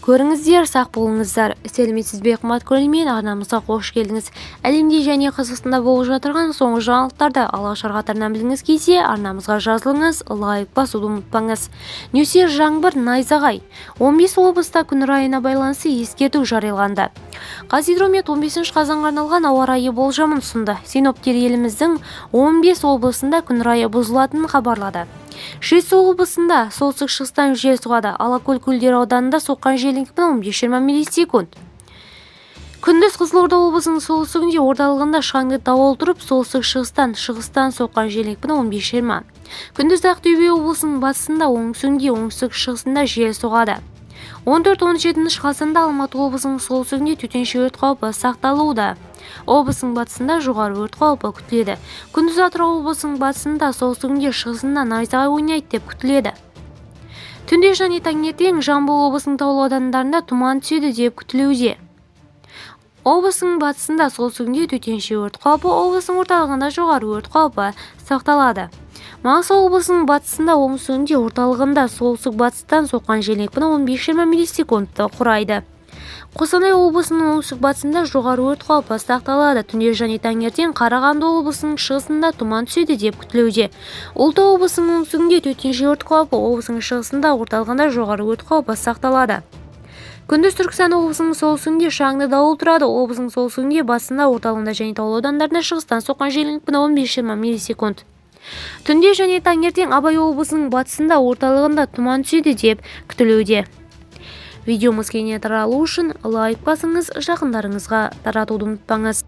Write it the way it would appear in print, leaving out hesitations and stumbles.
Көріңіздер, сақ болыңыздар. Сәлеметсіз бе, қымбат көрермен, арнамызға қош келдіңіз. Әлемде және Қазақстанда болып жатырған соңғы жаңалықтарды алғашқы қатарынан білгіңіз келсе, арнамызға жазылыңыз, лайк басуды ұмытпаңыз. Нөсер жаңбыр, найзағай. 15 облыста күн райына байланысты ескерту жарияланды. Қазгидромет 15 қазанға арналған ауа райы болжамын ұсынды. Синоптиктер еліміздің 15 облысында күн райы бұзылатынын хабарлады. Жетісу облысында солтүстік-шығыстан жел соғады. Алакөл көлдер ауданында соққан желдің екпіні 15-20 миллисекунд. Күндіз Қызылорда облысының солтүстігінде орталығында шаңды дауыл тұрып, солтүстік-шығыстан соққан желдің екпіні 15-20. Күндіз Ақтөбе облысының батысында, оңтүстігінде, оңтүстік-шығысында жел соғады. 14-17 қазанда Алматы облысының солтүстігінде төтенше өрт қаупі сақталуда. Облысының батысында жоғары өрт қаупі күтіледі. Күндіз Атырау облысының батысында, солтүстігінде, шығысында найзағай ойнайды деп күтіледі. Түнде және таңертең Жамбыл облысының таулы аудандарында тұман түседі деп күтілуде. Облысының батысында, солтүстігінде төтенше өрт қаупі, облысының орталығында жоғары өрт қаупі сақталады. Маңғыстау облысының батысында, оңтүстігінде, орталығында солтүстік-батыстан соққан желдің екпіні 15-20 миллисекундты құрайды. Қостанай облысының оңтүстік-батысында жоғары өрт қаупі сақталады. Түнде және таңертең Қарағанды облысының шығысында тұман түседі деп күтілуде. Ұлытау облысының оңтүстігінде төтенше өрт қаупі, облысының шығысында, орталығында жоғары өрт қаупі сақталады. Күндіз Түркістан облысының солтүстігінде шаңды дауыл тұрады. Облысының солтүстігінде, батысында, орталығында және таулы аудандарында шығыстан соққан желдің екпіні 15-20 миллисекунд. Түнде және таңертең Абай облысының батысында, орталығында тұман түседі деп күтілуде. Видеомыз кеңінен таралу үшін лайк басыңыз, жақындарыңызға таратуды ұмытпаңыз.